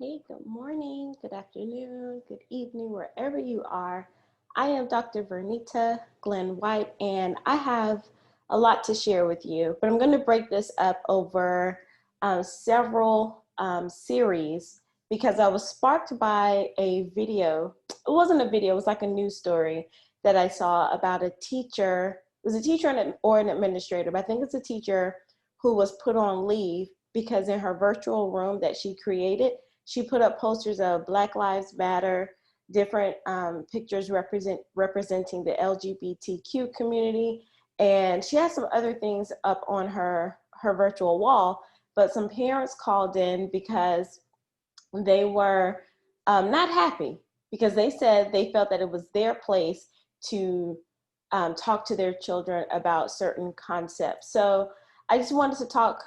Hey, good morning, good afternoon, good evening, wherever you are. I am Dr. Vernita Glenn White, and I have a lot to share with you, but I'm going to break this up over several series because I was sparked by a video. It wasn't a video, it was like a news story that I saw about a teacher. It was a teacher or an administrator, but I think it's a teacher who was put on leave because in her virtual room that she created, she put up posters of Black Lives Matter, different pictures representing the LGBTQ community, and she had some other things up on her virtual wall. But some parents called in because they were not happy because they said they felt that it was their place to talk to their children about certain concepts. So I just wanted to talk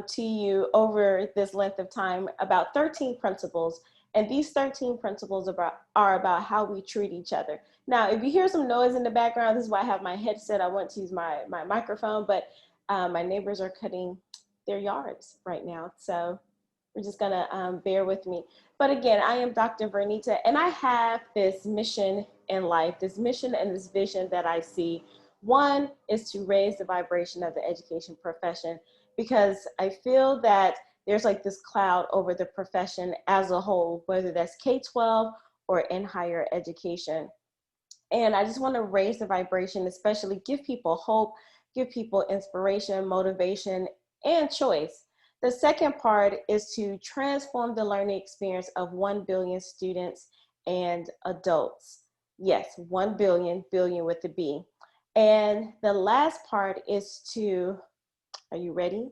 to you over this length of time about 13 principles. And these 13 principles are about how we treat each other. Now, if you hear some noise in the background, this is why I have my headset. I want to use my microphone, but my neighbors are cutting their yards right now. So we're just gonna bear with me. But again, I am Dr. Vernita, and I have this mission in life, this mission and this vision that I see. One is to raise the vibration of the education profession because I feel that there's like this cloud over the profession as a whole, whether that's K-12 or in higher education. And I just want to raise the vibration, especially give people hope, give people inspiration, motivation, and choice. The second part is to transform the learning experience of 1 billion students and adults. Yes, 1 billion, billion with the B. And the last part is to, are you ready?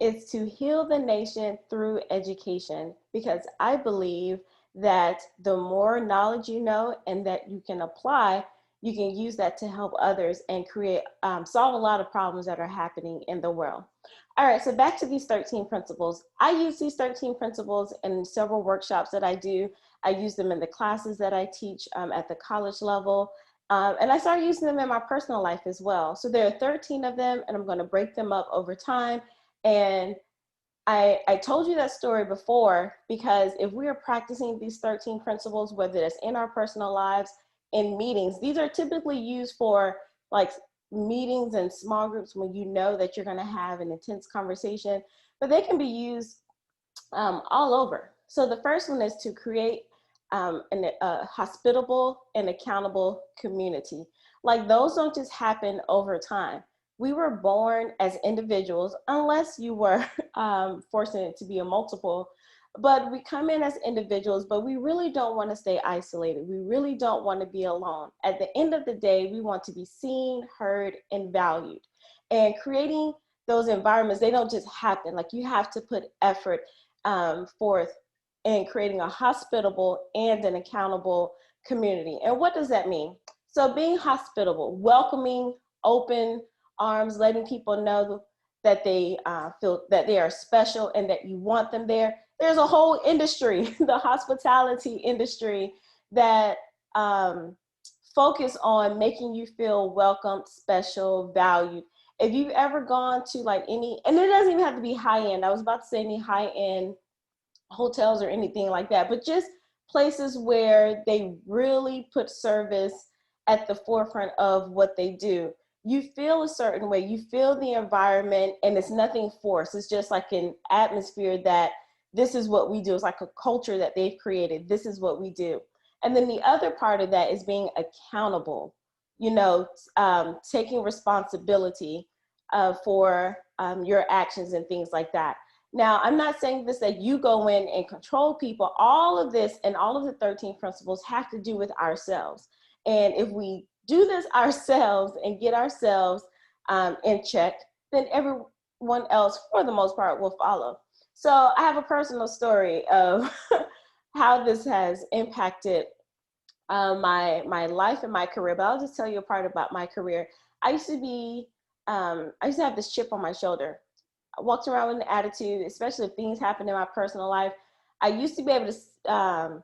Is to heal the nation through education, because I believe that the more knowledge you know and that you can apply, you can use that to help others and create, solve a lot of problems that are happening in the world. All right, so back to these 13 principles. I use these 13 principles in several workshops that I do. I use them in the classes that I teach at the college level. And I started using them in my personal life as well. So there are 13 of them, and I'm going to break them up over time. And I told you that story before because if we are practicing these 13 principles, whether it's in our personal lives, in meetings, these are typically used for like meetings and small groups when you know that you're going to have an intense conversation, but they can be used all over. So the first one is to create a hospitable and accountable community. Like those don't just happen over time. We were born as individuals, unless you were fortunate to be a multiple, but we come in as individuals, but we really don't want to stay isolated. We really don't want to be alone. At the end of the day, we want to be seen, heard, and valued. And creating those environments, they don't just happen. Like you have to put effort forth in creating a hospitable and an accountable community. And what does that mean? So being hospitable, welcoming, open arms, letting people know that they feel that they are special and that you want them there. There's a whole industry, the hospitality industry, that focus on making you feel welcome, special, valued. If you've ever gone to like any, and it doesn't even have to be high end. I was about to say any high end hotels or anything like that, but just places where they really put service at the forefront of what they do. You feel a certain way, you feel the environment, and it's nothing forced. It's just like an atmosphere that this is what we do. It's like a culture that they've created. This is what we do. And then the other part of that is being accountable, you know, taking responsibility for your actions and things like that. Now, I'm not saying this that you go in and control people. All of this and all of the 13 principles have to do with ourselves. And if we do this ourselves and get ourselves in check, then everyone else, for the most part, will follow. So I have a personal story of how this has impacted my life and my career, but I'll just tell you a part about my career. I used to have this chip on my shoulder. I walked around with an attitude, especially if things happen in my personal life. I used to be able to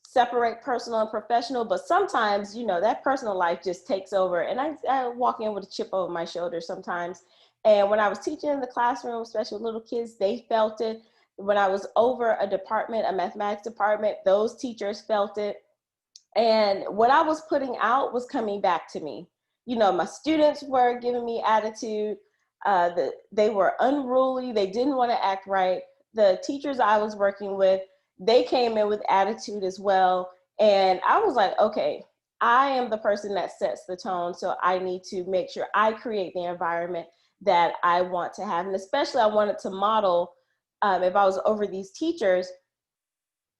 separate personal and professional, but sometimes, you know, that personal life just takes over. And I walk in with a chip over my shoulder sometimes. And when I was teaching in the classroom, especially with little kids, they felt it. when I was over a department, a mathematics department, those teachers felt it. And what I was putting out was coming back to me. You know, my students were giving me attitude. They were unruly. They didn't want to act right. The teachers I was working with, they came in with attitude as well. And I was like, okay, I am the person that sets the tone. So I need to make sure I create the environment that I want to have. And especially I wanted to model, if I was over these teachers,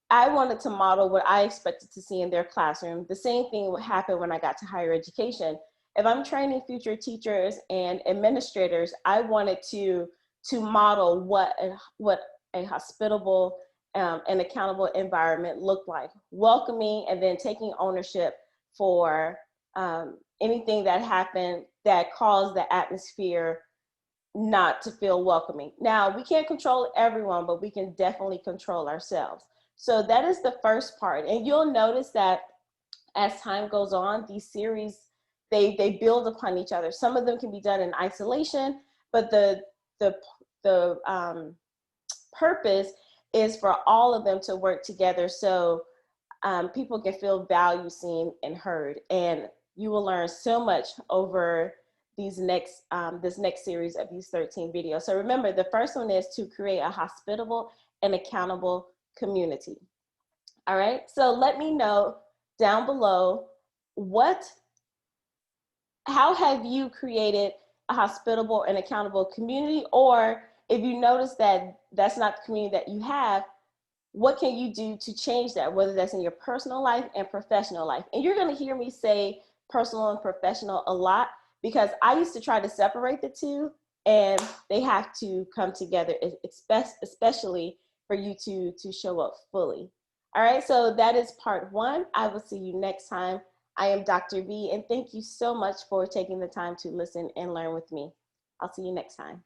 I wanted to model what I expected to see in their classroom. The same thing would happen when I got to higher education. If I'm training future teachers and administrators, I wanted to model what a hospitable and accountable environment looked like, welcoming and then taking ownership for anything that happened that caused the atmosphere not to feel welcoming. Now, we can't control everyone, but we can definitely control ourselves. So that is the first part. And you'll notice that as time goes on, these series, they build upon each other. Some of them can be done in isolation, but the purpose is for all of them to work together so people can feel valued, seen, and heard. And you will learn so much over this next series of these 13 videos. So remember, the first one is to create a hospitable and accountable community. All right, so let me know down below how have you created a hospitable and accountable community, or if you notice that that's not the community that you have, what can you do to change that, whether that's in your personal life and professional life? And you're going to hear me say personal and professional a lot because I used to try to separate the two, and they have to come together, especially for you to show up fully. All right, so that is part one. I will see you next time. I am Dr. V, and thank you so much for taking the time to listen and learn with me. I'll see you next time.